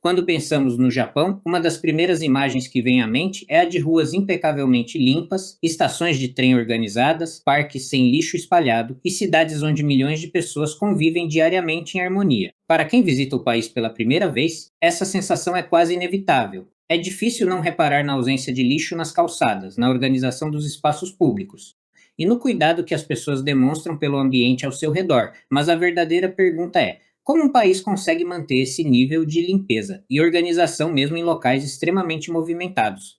Quando pensamos no Japão, uma das primeiras imagens que vem à mente é a de ruas impecavelmente limpas, estações de trem organizadas, parques sem lixo espalhado e cidades onde milhões de pessoas convivem diariamente em harmonia. Para quem visita o país pela primeira vez, essa sensação é quase inevitável. É difícil não reparar na ausência de lixo nas calçadas, na organização dos espaços públicos e no cuidado que as pessoas demonstram pelo ambiente ao seu redor. Mas a verdadeira pergunta é: como um país consegue manter esse nível de limpeza e organização mesmo em locais extremamente movimentados,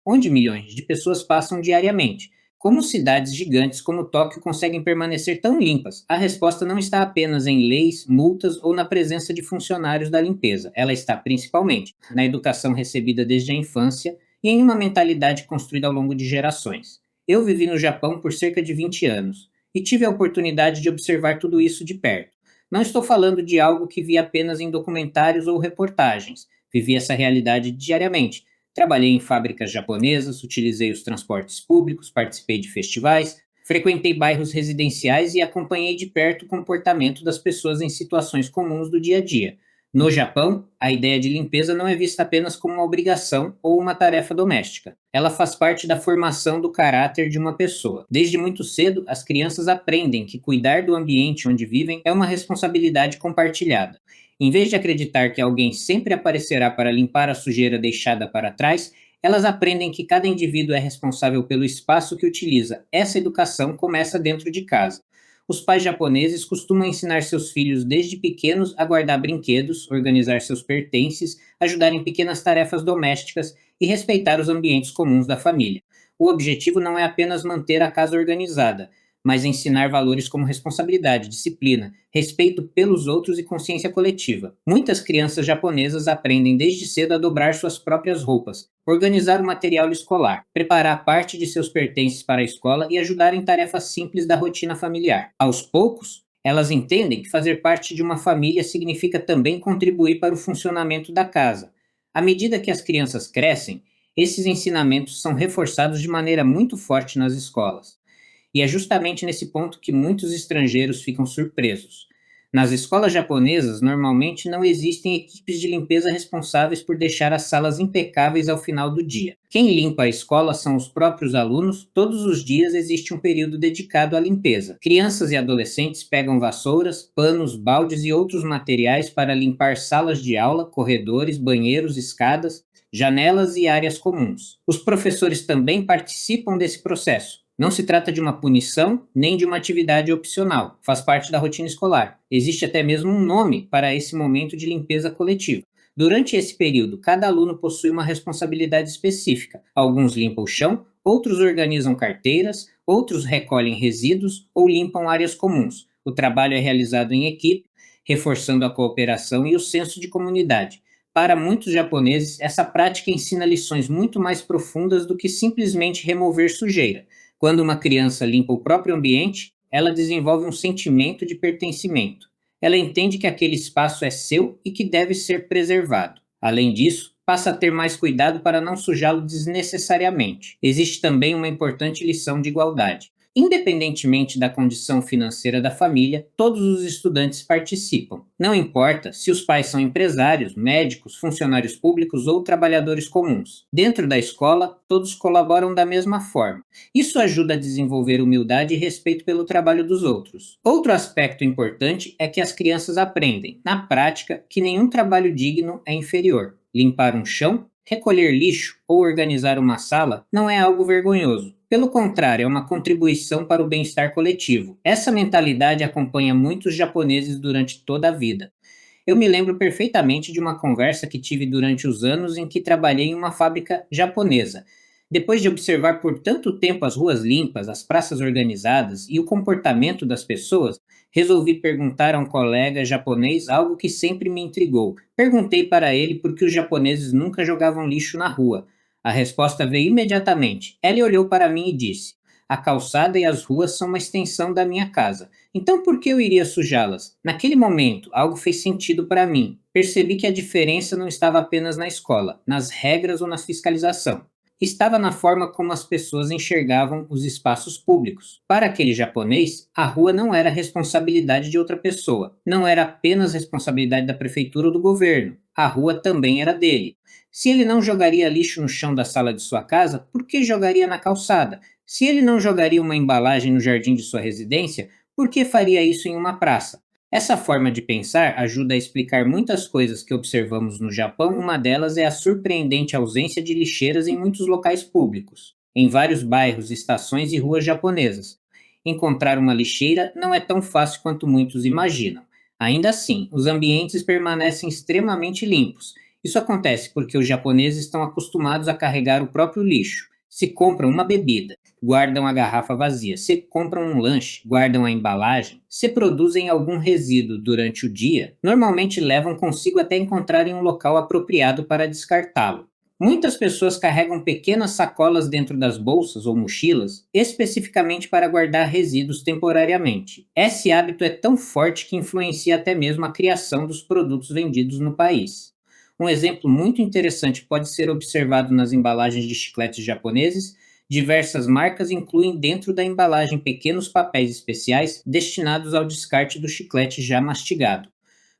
onde milhões de pessoas passam diariamente? Como cidades gigantes como Tóquio conseguem permanecer tão limpas? A resposta não está apenas em leis, multas ou na presença de funcionários da limpeza. Ela está principalmente na educação recebida desde a infância e em uma mentalidade construída ao longo de gerações. Eu vivi no Japão por cerca de 20 anos e tive a oportunidade de observar tudo isso de perto. Não estou falando de algo que vi apenas em documentários ou reportagens. Vivi essa realidade diariamente. Trabalhei em fábricas japonesas, utilizei os transportes públicos, participei de festivais, frequentei bairros residenciais e acompanhei de perto o comportamento das pessoas em situações comuns do dia a dia. No Japão, a ideia de limpeza não é vista apenas como uma obrigação ou uma tarefa doméstica. Ela faz parte da formação do caráter de uma pessoa. Desde muito cedo, as crianças aprendem que cuidar do ambiente onde vivem é uma responsabilidade compartilhada. Em vez de acreditar que alguém sempre aparecerá para limpar a sujeira deixada para trás, elas aprendem que cada indivíduo é responsável pelo espaço que utiliza. Essa educação começa dentro de casa. Os pais japoneses costumam ensinar seus filhos desde pequenos a guardar brinquedos, organizar seus pertences, ajudar em pequenas tarefas domésticas e respeitar os ambientes comuns da família. O objetivo não é apenas manter a casa organizada, mas ensinar valores como responsabilidade, disciplina, respeito pelos outros e consciência coletiva. Muitas crianças japonesas aprendem desde cedo a dobrar suas próprias roupas, organizar o material escolar, preparar parte de seus pertences para a escola e ajudar em tarefas simples da rotina familiar. Aos poucos, elas entendem que fazer parte de uma família significa também contribuir para o funcionamento da casa. À medida que as crianças crescem, esses ensinamentos são reforçados de maneira muito forte nas escolas. E é justamente nesse ponto que muitos estrangeiros ficam surpresos. Nas escolas japonesas, normalmente não existem equipes de limpeza responsáveis por deixar as salas impecáveis ao final do dia. Quem limpa a escola são os próprios alunos. Todos os dias existe um período dedicado à limpeza. Crianças e adolescentes pegam vassouras, panos, baldes e outros materiais para limpar salas de aula, corredores, banheiros, escadas, janelas e áreas comuns. Os professores também participam desse processo. Não se trata de uma punição nem de uma atividade opcional, faz parte da rotina escolar. Existe até mesmo um nome para esse momento de limpeza coletiva. Durante esse período, cada aluno possui uma responsabilidade específica. Alguns limpam o chão, outros organizam carteiras, outros recolhem resíduos ou limpam áreas comuns. O trabalho é realizado em equipe, reforçando a cooperação e o senso de comunidade. Para muitos japoneses, essa prática ensina lições muito mais profundas do que simplesmente remover sujeira. Quando uma criança limpa o próprio ambiente, ela desenvolve um sentimento de pertencimento. Ela entende que aquele espaço é seu e que deve ser preservado. Além disso, passa a ter mais cuidado para não sujá-lo desnecessariamente. Existe também uma importante lição de igualdade. Independentemente da condição financeira da família, todos os estudantes participam. Não importa se os pais são empresários, médicos, funcionários públicos ou trabalhadores comuns. Dentro da escola, todos colaboram da mesma forma. Isso ajuda a desenvolver humildade e respeito pelo trabalho dos outros. Outro aspecto importante é que as crianças aprendem, na prática, que nenhum trabalho digno é inferior. Limpar um chão, recolher lixo ou organizar uma sala não é algo vergonhoso. Pelo contrário, é uma contribuição para o bem-estar coletivo. Essa mentalidade acompanha muitos japoneses durante toda a vida. Eu me lembro perfeitamente de uma conversa que tive durante os anos em que trabalhei em uma fábrica japonesa. Depois de observar por tanto tempo as ruas limpas, as praças organizadas e o comportamento das pessoas, resolvi perguntar a um colega japonês algo que sempre me intrigou. Perguntei para ele por que os japoneses nunca jogavam lixo na rua. A resposta veio imediatamente. Ele olhou para mim e disse: "A calçada e as ruas são uma extensão da minha casa. Então por que eu iria sujá-las?" Naquele momento, algo fez sentido para mim. Percebi que a diferença não estava apenas na escola, nas regras ou na fiscalização. Estava na forma como as pessoas enxergavam os espaços públicos. Para aquele japonês, a rua não era responsabilidade de outra pessoa, não era apenas responsabilidade da prefeitura ou do governo. a rua também era dele. Se ele não jogaria lixo no chão da sala de sua casa, por que jogaria na calçada? Se ele não jogaria uma embalagem no jardim de sua residência, por que faria isso em uma praça? Essa forma de pensar ajuda a explicar muitas coisas que observamos no Japão. Uma delas é a surpreendente ausência de lixeiras em muitos locais públicos. Em vários bairros, estações e ruas japonesas, encontrar uma lixeira não é tão fácil quanto muitos imaginam. Ainda assim, os ambientes permanecem extremamente limpos. Isso acontece porque os japoneses estão acostumados a carregar o próprio lixo. Se compram uma bebida, guardam a garrafa vazia. Se compram um lanche, guardam a embalagem. Se produzem algum resíduo durante o dia, normalmente levam consigo até encontrarem um local apropriado para descartá-lo. Muitas pessoas carregam pequenas sacolas dentro das bolsas ou mochilas, especificamente para guardar resíduos temporariamente. Esse hábito é tão forte que influencia até mesmo a criação dos produtos vendidos no país. Um exemplo muito interessante pode ser observado nas embalagens de chicletes japoneses. Diversas marcas incluem dentro da embalagem pequenos papéis especiais destinados ao descarte do chiclete já mastigado.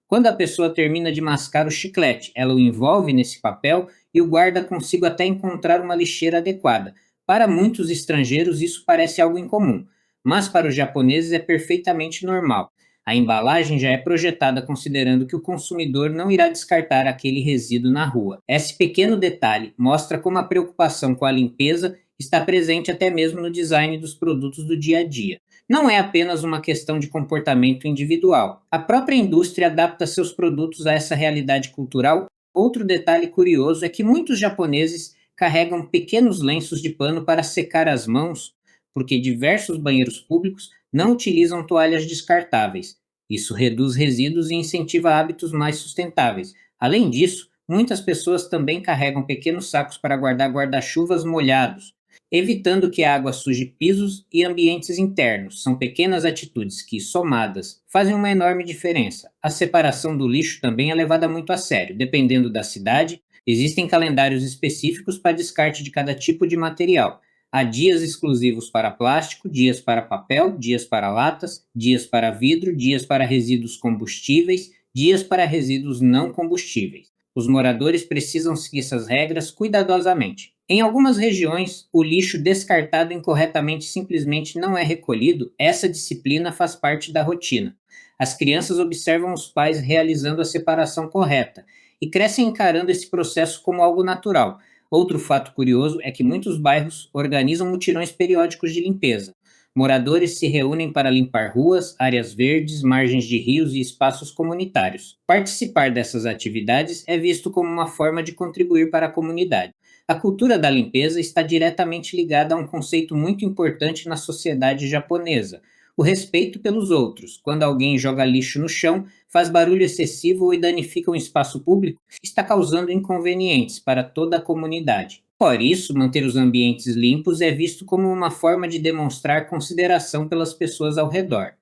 Quando a pessoa termina de mascar o chiclete, ela o envolve nesse papel e o guarda consigo até encontrar uma lixeira adequada. Para muitos estrangeiros, isso parece algo incomum, mas para os japoneses é perfeitamente normal. A embalagem já é projetada considerando que o consumidor não irá descartar aquele resíduo na rua. Esse pequeno detalhe mostra como a preocupação com a limpeza está presente até mesmo no design dos produtos do dia a dia. Não é apenas uma questão de comportamento individual. A própria indústria adapta seus produtos a essa realidade cultural. Outro detalhe curioso é que muitos japoneses carregam pequenos lenços de pano para secar as mãos, porque diversos banheiros públicos não utilizam toalhas descartáveis. Isso reduz resíduos e incentiva hábitos mais sustentáveis. Além disso, muitas pessoas também carregam pequenos sacos para guardar guarda-chuvas molhados, evitando que a água suje pisos e ambientes internos. São pequenas atitudes que, somadas, fazem uma enorme diferença. A separação do lixo também é levada muito a sério. Dependendo da cidade, existem calendários específicos para descarte de cada tipo de material. Há dias exclusivos para plástico, dias para papel, dias para latas, dias para vidro, dias para resíduos combustíveis, dias para resíduos não combustíveis. Os moradores precisam seguir essas regras cuidadosamente. Em algumas regiões, o lixo descartado incorretamente simplesmente não é recolhido. Essa disciplina faz parte da rotina. As crianças observam os pais realizando a separação correta e crescem encarando esse processo como algo natural. Outro fato curioso é que muitos bairros organizam mutirões periódicos de limpeza. Moradores se reúnem para limpar ruas, áreas verdes, margens de rios e espaços comunitários. Participar dessas atividades é visto como uma forma de contribuir para a comunidade. A cultura da limpeza está diretamente ligada a um conceito muito importante na sociedade japonesa: o respeito pelos outros. Quando alguém joga lixo no chão, faz barulho excessivo ou danifica um espaço público, está causando inconvenientes para toda a comunidade. Por isso, manter os ambientes limpos é visto como uma forma de demonstrar consideração pelas pessoas ao redor.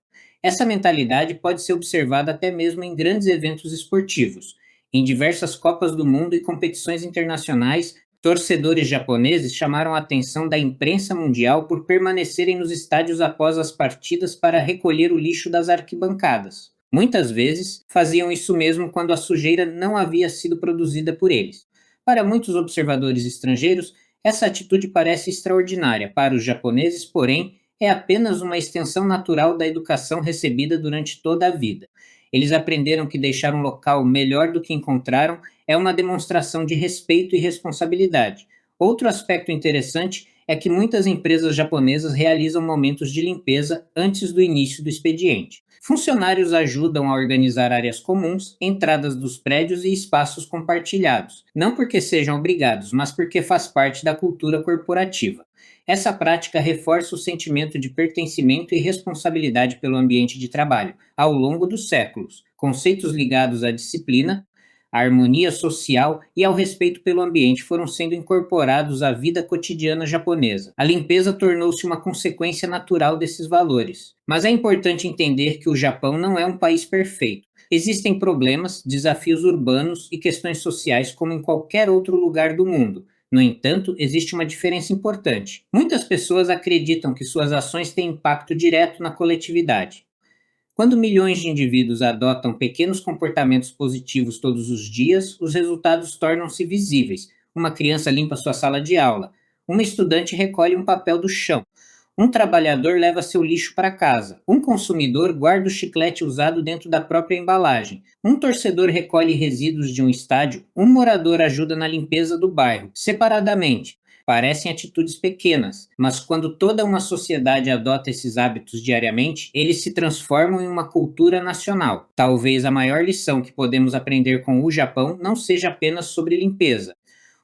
Essa mentalidade pode ser observada até mesmo em grandes eventos esportivos. Em diversas Copas do Mundo e competições internacionais, torcedores japoneses chamaram a atenção da imprensa mundial por permanecerem nos estádios após as partidas para recolher o lixo das arquibancadas. Muitas vezes, faziam isso mesmo quando a sujeira não havia sido produzida por eles. Para muitos observadores estrangeiros, essa atitude parece extraordinária. Para os japoneses, porém, é apenas uma extensão natural da educação recebida durante toda a vida. Eles aprenderam que deixar um local melhor do que encontraram é uma demonstração de respeito e responsabilidade. Outro aspecto interessante é que muitas empresas japonesas realizam momentos de limpeza antes do início do expediente. Funcionários ajudam a organizar áreas comuns, entradas dos prédios e espaços compartilhados, não porque sejam obrigados, mas porque faz parte da cultura corporativa. Essa prática reforça o sentimento de pertencimento e responsabilidade pelo ambiente de trabalho. Ao longo dos séculos, conceitos ligados à disciplina, à harmonia social e ao respeito pelo ambiente foram sendo incorporados à vida cotidiana japonesa. A limpeza tornou-se uma consequência natural desses valores. Mas é importante entender que o Japão não é um país perfeito. Existem problemas, desafios urbanos e questões sociais como em qualquer outro lugar do mundo. No entanto, existe uma diferença importante. Muitas pessoas acreditam que suas ações têm impacto direto na coletividade. Quando milhões de indivíduos adotam pequenos comportamentos positivos todos os dias, os resultados tornam-se visíveis. Uma criança limpa sua sala de aula. Uma estudante recolhe um papel do chão. Um trabalhador leva seu lixo para casa. Um consumidor guarda o chiclete usado dentro da própria embalagem. Um torcedor recolhe resíduos de um estádio. Um morador ajuda na limpeza do bairro. Separadamente, parecem atitudes pequenas, mas quando toda uma sociedade adota esses hábitos diariamente, eles se transformam em uma cultura nacional. Talvez a maior lição que podemos aprender com o Japão não seja apenas sobre limpeza.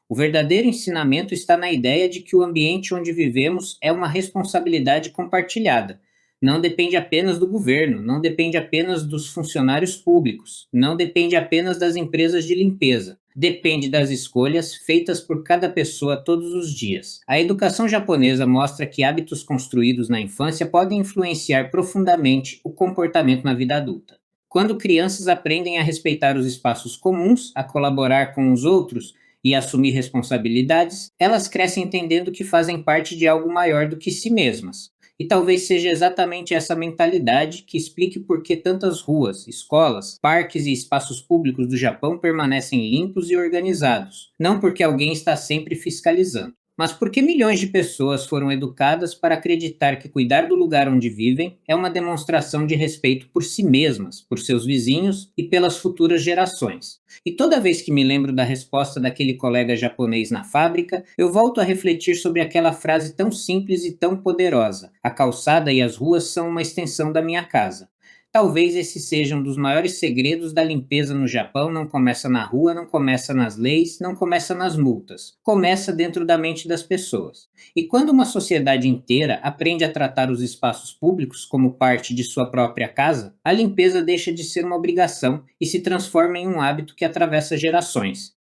O verdadeiro ensinamento está na ideia de que o ambiente onde vivemos é uma responsabilidade compartilhada. Não depende apenas do governo, não depende apenas dos funcionários públicos, não depende apenas das empresas de limpeza. Depende das escolhas feitas por cada pessoa todos os dias. A educação japonesa mostra que hábitos construídos na infância podem influenciar profundamente o comportamento na vida adulta. Quando crianças aprendem a respeitar os espaços comuns, a colaborar com os outros e assumir responsabilidades, elas crescem entendendo que fazem parte de algo maior do que si mesmas. E talvez seja exatamente essa mentalidade que explique por que tantas ruas, escolas, parques e espaços públicos do Japão permanecem limpos e organizados. Não porque alguém está sempre fiscalizando, mas porque milhões de pessoas foram educadas para acreditar que cuidar do lugar onde vivem é uma demonstração de respeito por si mesmas, por seus vizinhos e pelas futuras gerações. E toda vez que me lembro da resposta daquele colega japonês na fábrica, eu volto a refletir sobre aquela frase tão simples e tão poderosa: a calçada e as ruas são uma extensão da minha casa. Talvez esse seja um dos maiores segredos da limpeza no Japão. Não começa na rua, não começa nas leis, não começa nas multas. Começa dentro da mente das pessoas. E quando uma sociedade inteira aprende a tratar os espaços públicos como parte de sua própria casa, a limpeza deixa de ser uma obrigação e se transforma em um hábito que atravessa gerações.